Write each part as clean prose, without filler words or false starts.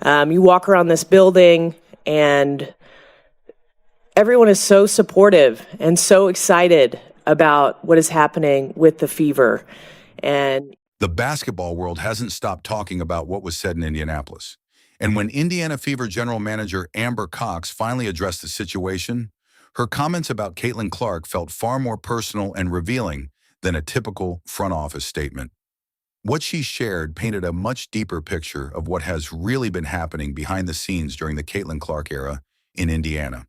You walk around this building and everyone is so supportive and so excited about what is happening with the Fever. And the basketball world hasn't stopped talking about what was said in Indianapolis. And when Indiana Fever general manager Amber Cox finally addressed the situation, her comments about Caitlin Clark felt far more personal and revealing than a typical front office statement. What she shared painted a much deeper picture of what has really been happening behind the scenes during the Caitlin Clark era in Indiana.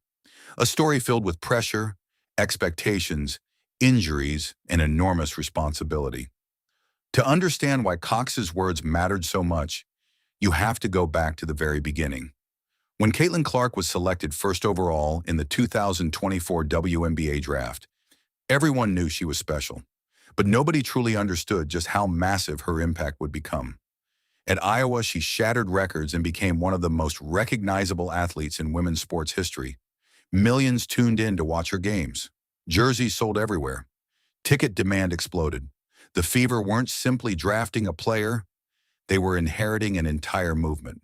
A story filled with pressure, expectations, injuries, and enormous responsibility. To understand why Cox's words mattered so much, you have to go back to the very beginning. When Caitlin Clark was selected first overall in the 2024 WNBA draft, everyone knew she was special, but nobody truly understood just how massive her impact would become. At Iowa, she shattered records and became one of the most recognizable athletes in women's sports history. Millions tuned in to watch her games. Jerseys sold everywhere. Ticket demand exploded. The Fever weren't simply drafting a player, they were inheriting an entire movement.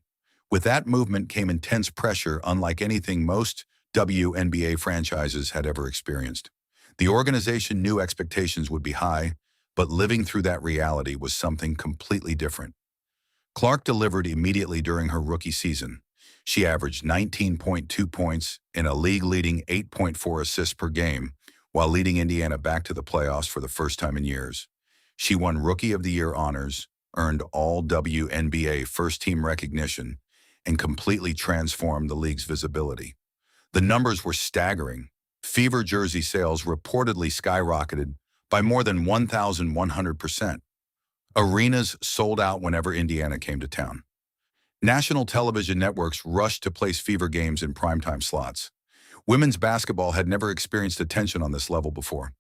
With that movement came intense pressure unlike anything most WNBA franchises had ever experienced. The organization knew expectations would be high, but living through that reality was something completely different. Clark delivered immediately during her rookie season. She averaged 19.2 points and a league-leading 8.4 assists per game, while leading Indiana back to the playoffs for the first time in years. She won Rookie of the Year honors, earned all WNBA first-team recognition, and completely transformed the league's visibility. The numbers were staggering. Fever jersey sales reportedly skyrocketed by more than 1,100%. Arenas sold out whenever Indiana came to town. National television networks rushed to place Fever games in primetime slots. Women's basketball had never experienced attention on this level before.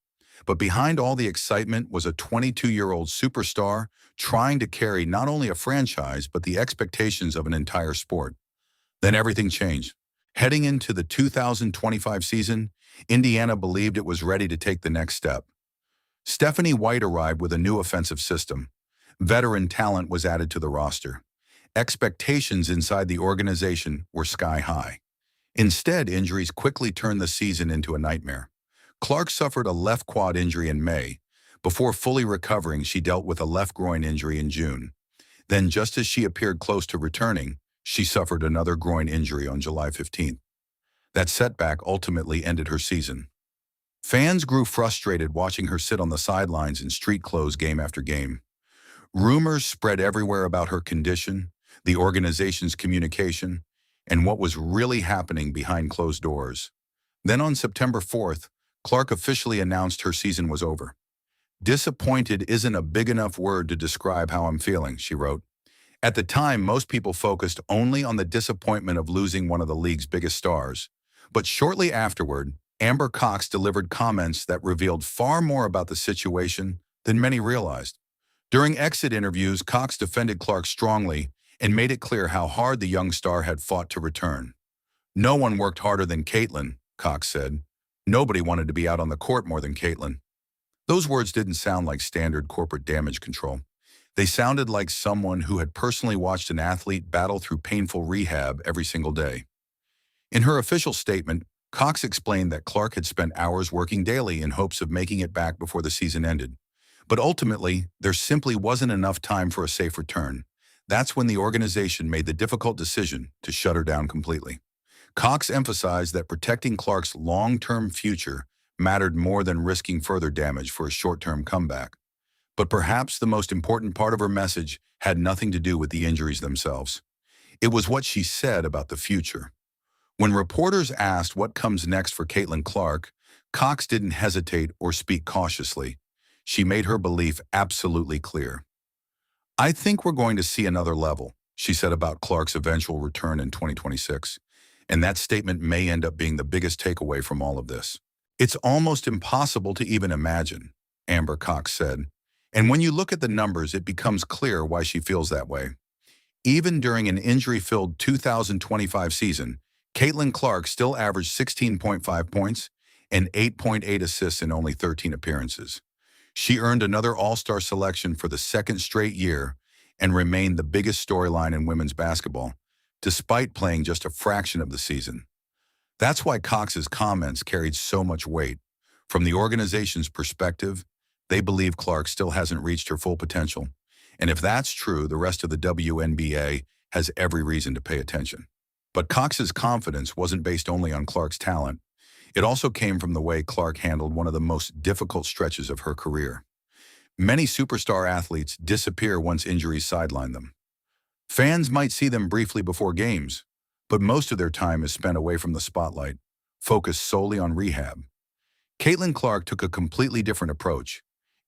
But behind all the excitement was a 22-year-old superstar trying to carry not only a franchise, but the expectations of an entire sport. Then everything changed. Heading into the 2025 season, Indiana believed it was ready to take the next step. Stephanie White arrived with a new offensive system. Veteran talent was added to the roster. Expectations inside the organization were sky high. Instead, injuries quickly turned the season into a nightmare. Clark suffered a left quad injury in May. Before fully recovering, she dealt with a left groin injury in June. Then, just as she appeared close to returning, she suffered another groin injury on July 15th. That setback ultimately ended her season. Fans grew frustrated watching her sit on the sidelines in street clothes game after game. Rumors spread everywhere about her condition, the organization's communication, and what was really happening behind closed doors. Then on September 4th, Clark officially announced her season was over. "Disappointed isn't a big enough word to describe how I'm feeling," she wrote. At the time, most people focused only on the disappointment of losing one of the league's biggest stars. But shortly afterward, Amber Cox delivered comments that revealed far more about the situation than many realized. During exit interviews, Cox defended Clark strongly and made it clear how hard the young star had fought to return. "No one worked harder than Caitlin," Cox said. "Nobody wanted to be out on the court more than Caitlin." Those words didn't sound like standard corporate damage control. They sounded like someone who had personally watched an athlete battle through painful rehab every single day. In her official statement, Cox explained that Clark had spent hours working daily in hopes of making it back before the season ended. But ultimately, there simply wasn't enough time for a safe return. That's when the organization made the difficult decision to shut her down completely. Cox emphasized that protecting Clark's long-term future mattered more than risking further damage for a short-term comeback. But perhaps the most important part of her message had nothing to do with the injuries themselves. It was what she said about the future. When reporters asked what comes next for Caitlin Clark, Cox didn't hesitate or speak cautiously. She made her belief absolutely clear. "I think we're going to see another level," she said about Clark's eventual return in 2026. And that statement may end up being the biggest takeaway from all of this. "It's almost impossible to even imagine," Amber Cox said. And when you look at the numbers, it becomes clear why she feels that way. Even during an injury-filled 2025 season, Caitlin Clark still averaged 16.5 points and 8.8 assists in only 13 appearances. She earned another All-Star selection for the second straight year and remained the biggest storyline in women's basketball, despite playing just a fraction of the season. That's why Cox's comments carried so much weight. From the organization's perspective, they believe Clark still hasn't reached her full potential. And if that's true, the rest of the WNBA has every reason to pay attention. But Cox's confidence wasn't based only on Clark's talent. It also came from the way Clark handled one of the most difficult stretches of her career. Many superstar athletes disappear once injuries sideline them. Fans might see them briefly before games, but most of their time is spent away from the spotlight, focused solely on rehab. Caitlin Clark took a completely different approach.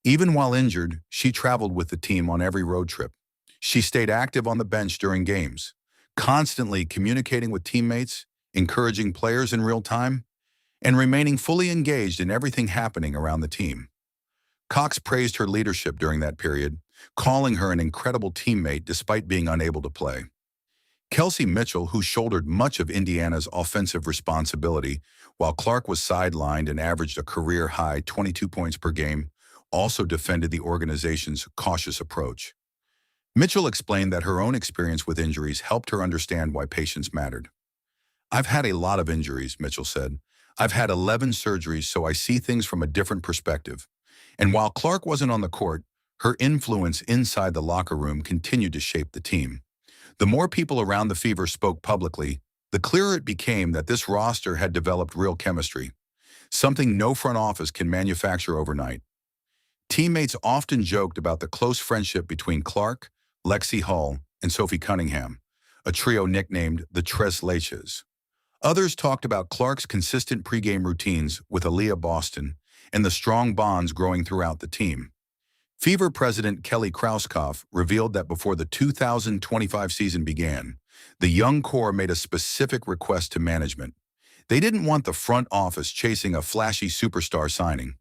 Even while injured, she traveled with the team on every road trip. She stayed active on the bench during games, constantly communicating with teammates, encouraging players in real time, and remaining fully engaged in everything happening around the team. Cox praised her leadership during that period, calling her an incredible teammate despite being unable to play. Kelsey Mitchell, who shouldered much of Indiana's offensive responsibility while Clark was sidelined and averaged a career-high 22 points per game, also defended the organization's cautious approach. Mitchell explained that her own experience with injuries helped her understand why patience mattered. "I've had a lot of injuries," Mitchell said. "I've had 11 surgeries, so I see things from a different perspective." And while Clark wasn't on the court, her influence inside the locker room continued to shape the team. The more people around the Fever spoke publicly, the clearer it became that this roster had developed real chemistry, something no front office can manufacture overnight. Teammates often joked about the close friendship between Clark, Lexi Hull, and Sophie Cunningham, a trio nicknamed the Tres Leches. Others talked about Clark's consistent pregame routines with Aaliyah Boston and the strong bonds growing throughout the team. Fever president Kelly Krauskopf revealed that before the 2025 season began, the young core made a specific request to management. They didn't want the front office chasing a flashy superstar signing.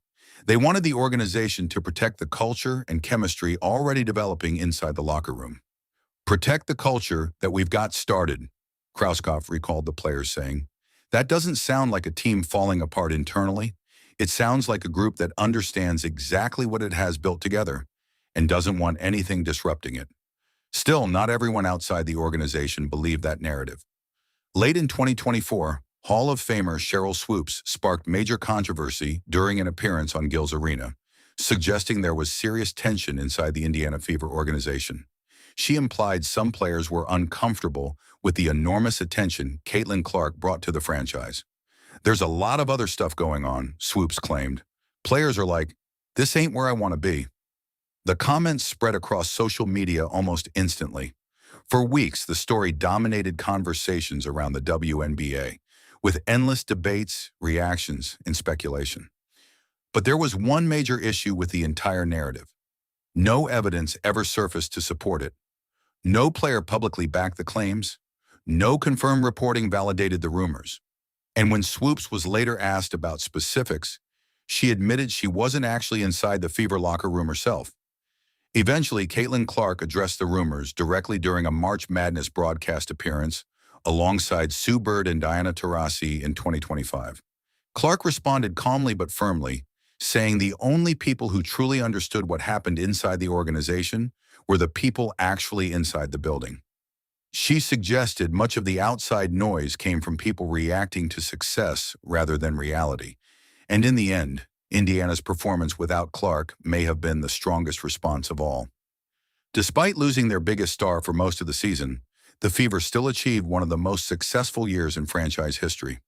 They wanted the organization to protect the culture and chemistry already developing inside the locker room. "Protect the culture that we've got started," Krauskopf recalled the players saying. "That doesn't sound like a team falling apart internally. It sounds like a group that understands exactly what it has built together and doesn't want anything disrupting it." Still, not everyone outside the organization believed that narrative. Late in 2024, Hall of Famer Cheryl Swoops sparked major controversy during an appearance on Gil's Arena, suggesting there was serious tension inside the Indiana Fever organization. She implied some players were uncomfortable with the enormous attention Caitlin Clark brought to the franchise. "There's a lot of other stuff going on," Swoops claimed. "Players are like, this ain't where I want to be." The comments spread across social media almost instantly. For weeks, the story dominated conversations around the WNBA, with endless debates, reactions, and speculation. But there was one major issue with the entire narrative. No evidence ever surfaced to support it. No player publicly backed the claims. No confirmed reporting validated the rumors. And when Swoops was later asked about specifics, she admitted she wasn't actually inside the Fever locker room herself. Eventually, Caitlin Clark addressed the rumors directly during a March Madness broadcast appearance alongside Sue Bird and Diana Taurasi in 2025. Clark responded calmly but firmly, saying the only people who truly understood what happened inside the organization were the people actually inside the building. She suggested much of the outside noise came from people reacting to success rather than reality. And in the end, Indiana's performance without Clark may have been the strongest response of all. Despite losing their biggest star for most of the season, the Fever still achieved one of the most successful years in franchise history.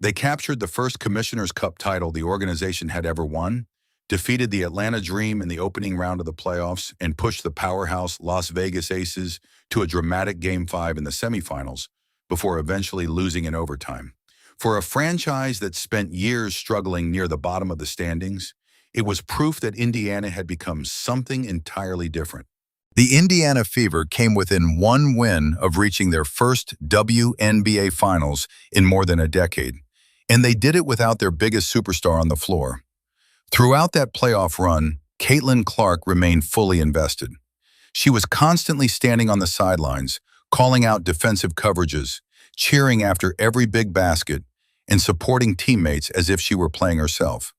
They captured the first Commissioner's Cup title the organization had ever won, defeated the Atlanta Dream in the opening round of the playoffs, and pushed the powerhouse Las Vegas Aces to a dramatic Game 5 in the semifinals, before eventually losing in overtime. For a franchise that spent years struggling near the bottom of the standings, it was proof that Indiana had become something entirely different. The Indiana Fever came within one win of reaching their first WNBA Finals in more than a decade, and they did it without their biggest superstar on the floor. Throughout that playoff run, Caitlin Clark remained fully invested. She was constantly standing on the sidelines, calling out defensive coverages, cheering after every big basket, and supporting teammates as if she were playing herself.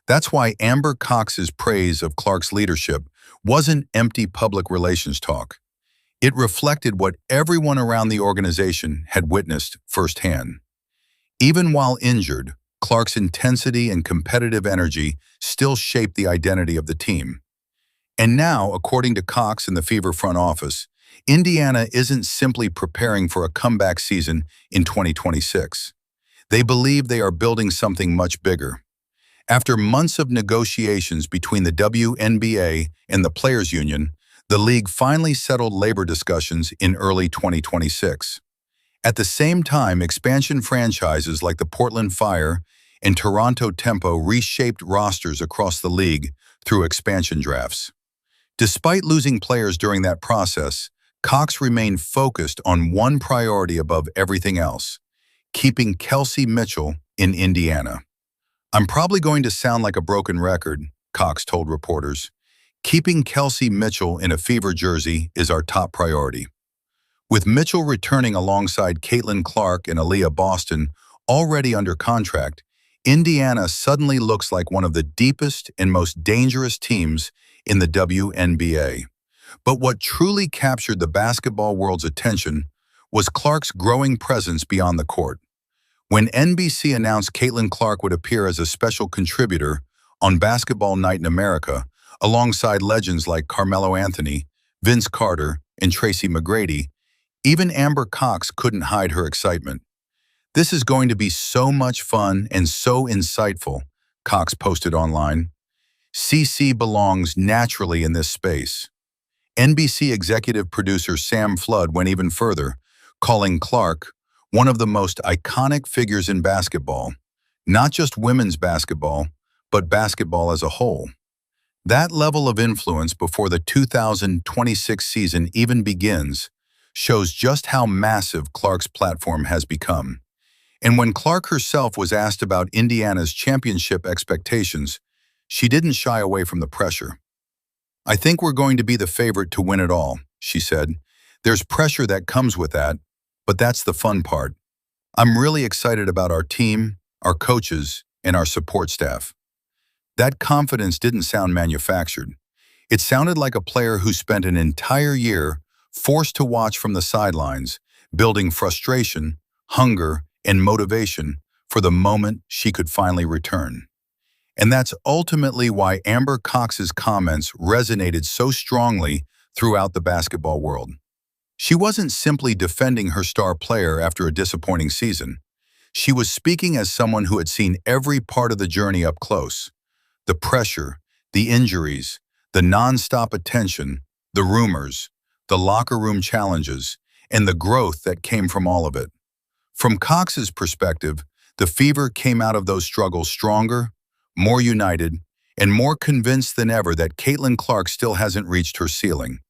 That's why Amber Cox's praise of Clark's leadership wasn't empty public relations talk. It reflected what everyone around the organization had witnessed firsthand. Even while injured, Clark's intensity and competitive energy still shaped the identity of the team. And now, according to Cox and the Fever front office, Indiana isn't simply preparing for a comeback season in 2026. They believe they are building something much bigger. After months of negotiations between the WNBA and the Players Union, the league finally settled labor discussions in early 2026. At the same time, expansion franchises like the Portland Fire and Toronto Tempo reshaped rosters across the league through expansion drafts. Despite losing players during that process, Cox remained focused on one priority above everything else: keeping Kelsey Mitchell in Indiana. "I'm probably going to sound like a broken record," Cox told reporters. "Keeping Kelsey Mitchell in a Fever jersey is our top priority." With Mitchell returning alongside Caitlin Clark and Aaliyah Boston already under contract, Indiana suddenly looks like one of the deepest and most dangerous teams in the WNBA. But what truly captured the basketball world's attention was Clark's growing presence beyond the court. When NBC announced Caitlin Clark would appear as a special contributor on Basketball Night in America, alongside legends like Carmelo Anthony, Vince Carter, and Tracy McGrady, even Amber Cox couldn't hide her excitement. "This is going to be so much fun and so insightful," Cox posted online. "CC belongs naturally in this space." NBC executive producer Sam Flood went even further, calling Clark one of the most iconic figures in basketball, not just women's basketball, but basketball as a whole. That level of influence before the 2026 season even begins shows just how massive Clark's platform has become. And when Clark herself was asked about Indiana's championship expectations, she didn't shy away from the pressure. "I think we're going to be the favorite to win it all," she said. "There's pressure that comes with that, but that's the fun part. I'm really excited about our team, our coaches, and our support staff." That confidence didn't sound manufactured. It sounded like a player who spent an entire year forced to watch from the sidelines, building frustration, hunger, and motivation for the moment she could finally return. And that's ultimately why Amber Cox's comments resonated so strongly throughout the basketball world. She wasn't simply defending her star player after a disappointing season. She was speaking as someone who had seen every part of the journey up close: the pressure, the injuries, the nonstop attention, the rumors, the locker room challenges, and the growth that came from all of it. From Cox's perspective, the Fever came out of those struggles stronger, more united, and more convinced than ever that Caitlin Clark still hasn't reached her ceiling.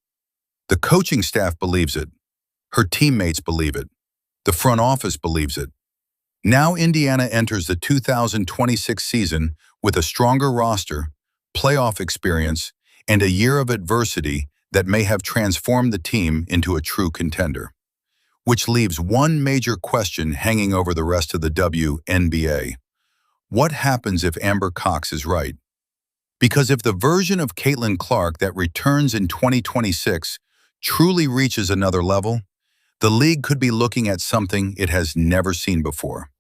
The coaching staff believes it. Her teammates believe it. The front office believes it. Now Indiana enters the 2026 season with a stronger roster, playoff experience, and a year of adversity that may have transformed the team into a true contender. Which leaves one major question hanging over the rest of the WNBA. What happens if Amber Cox is right? Because if the version of Caitlin Clark that returns in 2026 truly reaches another level, the league could be looking at something it has never seen before.